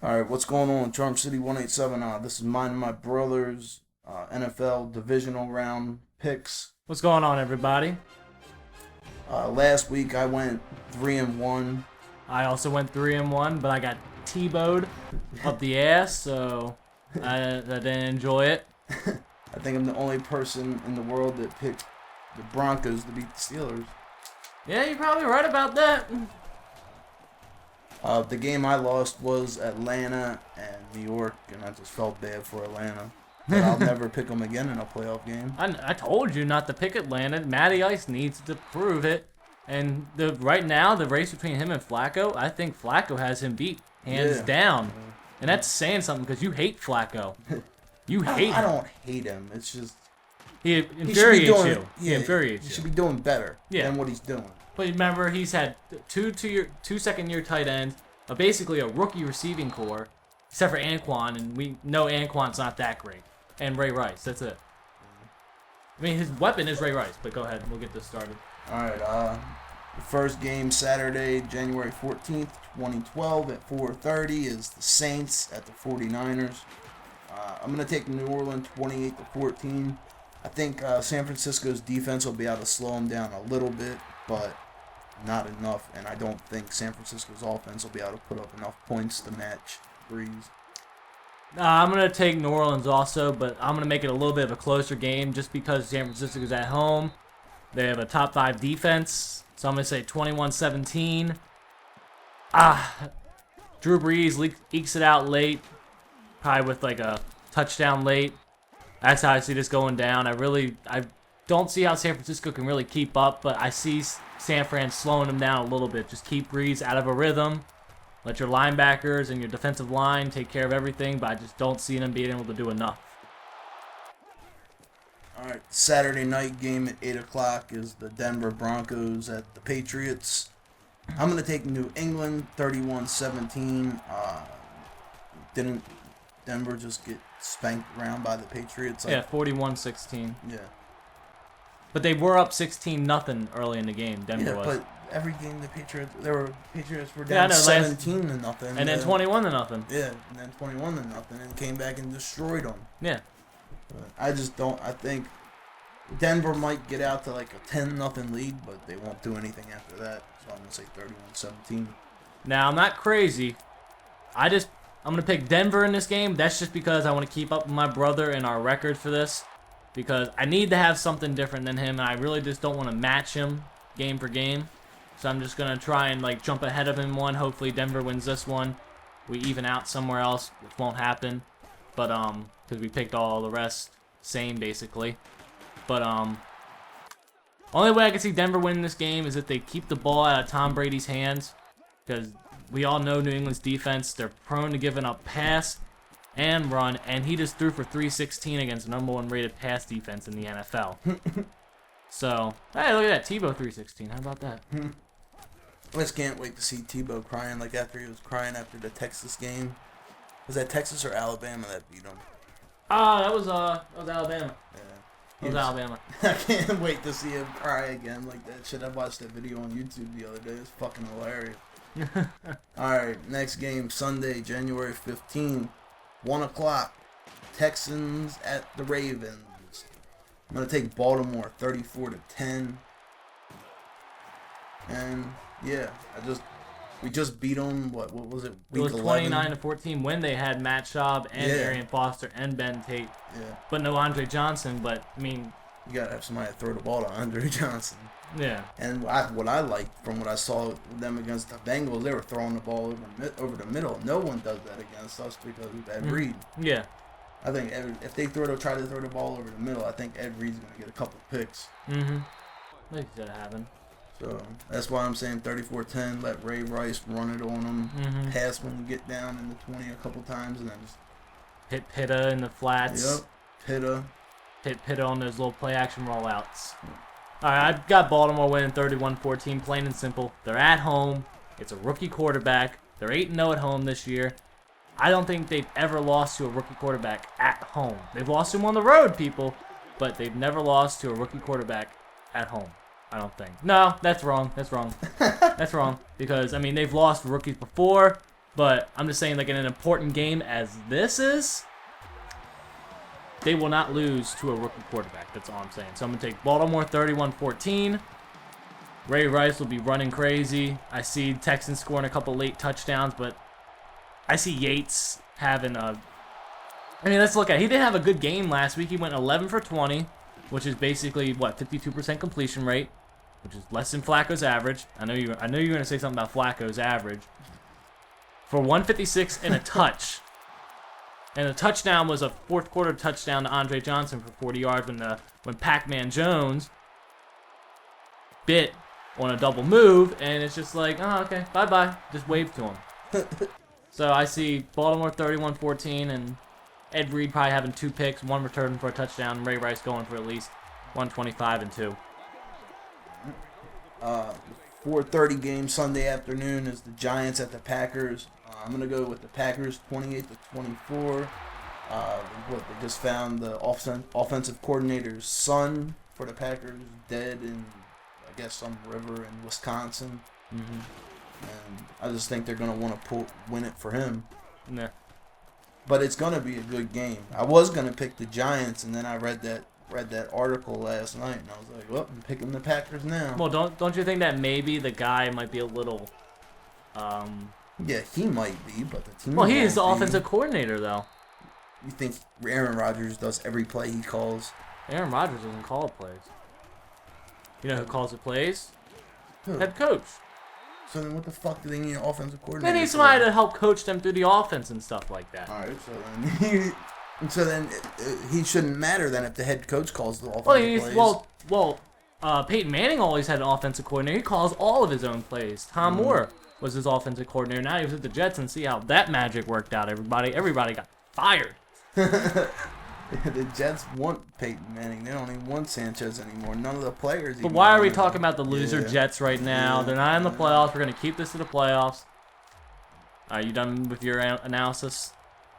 All right, what's going on? Charm City 187. This is mine and my brother's NFL divisional round picks. What's going on, everybody? Last week I went 3-1. I also went 3-1, but I got T-bowed up the ass, so I didn't enjoy it. I think I'm the only person in the world that picked the Broncos to beat the Steelers. Yeah, you're probably right about that. The game I lost was Atlanta and New York, and I just felt bad for Atlanta. But I'll never pick them again in a playoff game. I told you not to pick Atlanta. Matty Ice needs to prove it. And right now, the race between him and Flacco, I think Flacco has him beat, hands down. And that's saying something because you hate Flacco. You hate him. I don't hate him. It's just He infuriates you. Yeah, He infuriates he you. should be doing better than what he's doing. But remember, he's had two second-year tight ends, basically a rookie receiving core, except for Anquan, and we know Anquan's not that great. And Ray Rice, that's it. I mean, his weapon is Ray Rice, but go ahead, we'll get this started. All right, the first game Saturday, January 14th, 2012 at 4:30 is the Saints at the 49ers. I'm going to take New Orleans 28-14. I think San Francisco's defense will be able to slow them down a little bit, but not enough, and I don't think San Francisco's offense will be able to put up enough points to match Breeze. I'm going to take New Orleans also, but I'm going to make it a little bit of a closer game just because San Francisco's at home. They have a top 5 defense, so I'm going to say 21-17. Drew Brees ekes it out late, probably with like a touchdown late. That's how I see this going down. I don't see how San Francisco can really keep up, but I see San Fran slowing them down a little bit. Just keep Breeze out of a rhythm. Let your linebackers and your defensive line take care of everything, but I just don't see them being able to do enough. All right, Saturday night game at 8 o'clock is the Denver Broncos at the Patriots. I'm going to take New England 31-17. Didn't Denver just get spanked around by the Patriots? Yeah, 41-16. Yeah. But they were up 16-0 early in the game, Denver was. But every game the Patriots were down 17-0. And then 21-0. Yeah, and then 21-0 and came back and destroyed them. Yeah. I think Denver might get out to like a 10-0 lead, but they won't do anything after that. So I'm going to say 31-17. Now, I'm not crazy. I'm going to pick Denver in this game. That's just because I want to keep up with my brother and our record for this. Because I need to have something different than him, and I really just don't want to match him game for game. So I'm just going to try and like jump ahead of him one. Hopefully Denver wins this one. We even out somewhere else, which won't happen. But because we picked all the rest same basically. But only way I can see Denver winning this game is if they keep the ball out of Tom Brady's hands. Because we all know New England's defense, they're prone to giving up pass and run, and he just threw for 316 against the number 1 rated pass defense in the NFL. So, hey, look at that, Tebow 316. How about that? I just can't wait to see Tebow crying like after he was crying after the Texas game. Was that Texas or Alabama that beat him? That was Alabama. Yeah. It was Alabama. I can't wait to see him cry again like that shit. I watched that video on YouTube the other day. It's fucking hilarious. Alright, next game, Sunday, January 15th. 1 o'clock, Texans at the Ravens. I'm going to take Baltimore 34-10. And, yeah, we just beat them, what was it, week 11? It was 29-14 when they had Matt Schaub and Arian Foster and Ben Tate. Yeah. But no Andre Johnson, but, I mean... You got to have somebody to throw the ball to Andre Johnson. Yeah. And what I liked from what I saw with them against the Bengals, they were throwing the ball over the middle. No one does that against us because of Ed Reed. Yeah. I think if they try to throw the ball over the middle, I think Ed Reed's going to get a couple picks. Makes that happen. So that's why I'm saying 34-10. Let Ray Rice run it on them. Pass when we get down in the 20 a couple times, and then just hit Pitta in the flats. Yep, Pitta on those little play action rollouts. Alright, I've got Baltimore winning 31-14, plain and simple. They're at home. It's a rookie quarterback. They're 8-0 at home this year. I don't think they've ever lost to a rookie quarterback at home. They've lost to him on the road, people, but they've never lost to a rookie quarterback at home. I don't think. No, that's wrong. That's wrong. That's wrong. Because, I mean, they've lost rookies before. But I'm just saying, like, in an important game as this is, they will not lose to a rookie quarterback. That's all I'm saying. So I'm going to take Baltimore 31-14. Ray Rice will be running crazy. I see Texans scoring a couple late touchdowns, but I see Yates having a... I mean, let's look at it. He didn't have a good game last week. He went 11 for 20, which is basically, 52% completion rate, which is less than Flacco's average. I know you were going to say something about Flacco's average. For 156 and a touch. And the touchdown was a fourth quarter touchdown to Andre Johnson for 40 yards when Pac-Man Jones bit on a double move, and it's just like, oh, okay, bye-bye. Just wave to him. So I see Baltimore 31-14, and Ed Reed probably having 2 picks, 1 return for a touchdown, and Ray Rice going for at least 125 and 2. 4:30 game Sunday afternoon is the Giants at the Packers. I'm gonna go with the Packers 28-24. They just found the offensive coordinator's son for the Packers dead in, I guess, some river in Wisconsin. Mm-hmm. And I just think they're gonna want to win it for him. Yeah. But it's gonna be a good game. I was gonna pick the Giants, and then I read that article last night, and I was like, well, I'm picking the Packers now. Well, don't you think that maybe the guy might be a little... Yeah, he might be, but the team. Well, he is the offensive coordinator, though. You think Aaron Rodgers does every play he calls? Aaron Rodgers doesn't call plays. You know who calls the plays? Who? Head coach. So then what the fuck do they need an offensive coordinator? They need somebody to help coach them through the offense and stuff like that. All right, so then he shouldn't matter then if the head coach calls the offensive plays. Peyton Manning always had an offensive coordinator. He calls all of his own plays. Tom Moore was his offensive coordinator. Now he was at the Jets, and see how that magic worked out, everybody got fired. The Jets want Peyton Manning. They don't even want Sanchez anymore. None of the players. But why are we talking about the loser Jets right now? Yeah. They're not in the playoffs. We're going to keep this to the playoffs. Are you done with your analysis?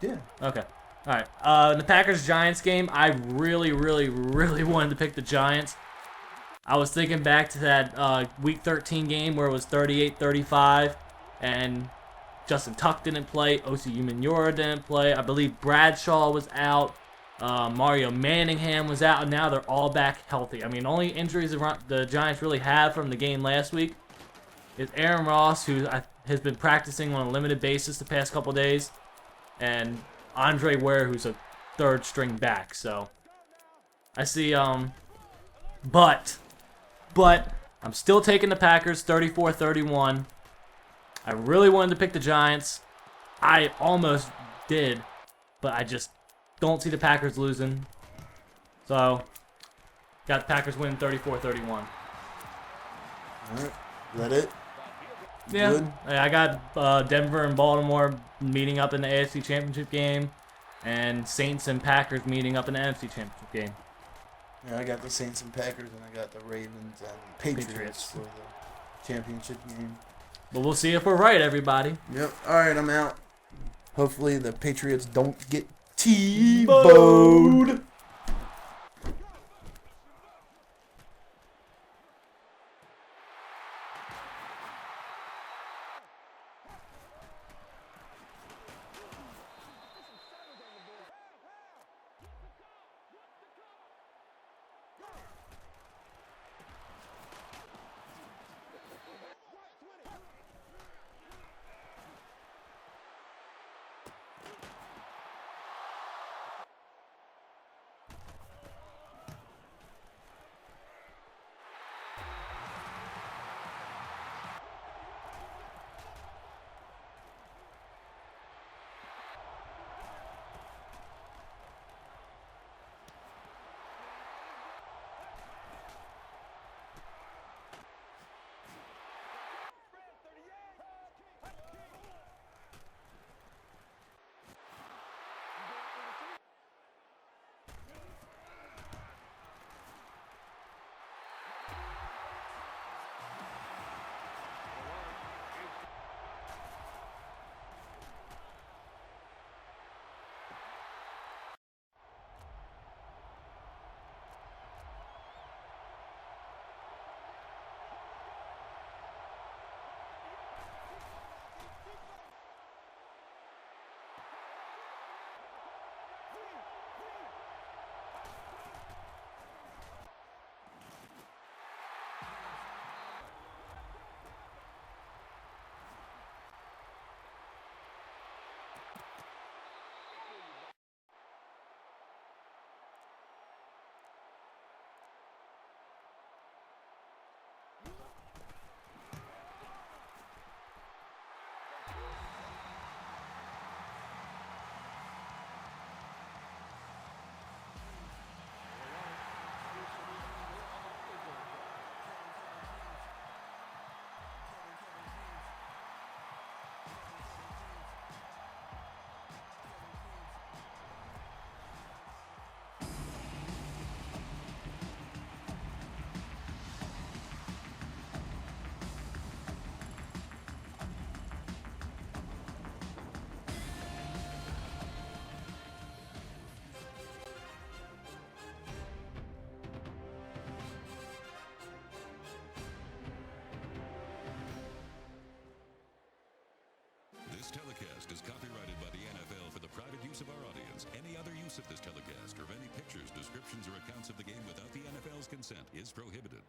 Yeah. Okay. All right. In the Packers-Giants game, I really, really, really wanted to pick the Giants. I was thinking back to that Week 13 game where it was 38-35, and Justin Tuck didn't play. Osi Umenyiora didn't play. I believe Bradshaw was out. Mario Manningham was out, and now they're all back healthy. I mean, only injuries the Giants really have from the game last week is Aaron Ross, who has been practicing on a limited basis the past couple days, and Andre Ware, who's a third-string back. So I see, but I'm still taking the Packers 34-31. I really wanted to pick the Giants. I almost did, but I just don't see the Packers losing. So, got the Packers winning 34-31. All right. Is that it? Yeah. Good? I got Denver and Baltimore meeting up in the AFC Championship game, and Saints and Packers meeting up in the NFC Championship game. Yeah, I got the Saints and Packers, and I got the Ravens and Patriots for the championship game. But we'll see if we're right, everybody. Yep. All right, I'm out. Hopefully the Patriots don't get T-bowed. use of this telecast or of any pictures, descriptions, or accounts of the game without the NFL's consent is prohibited.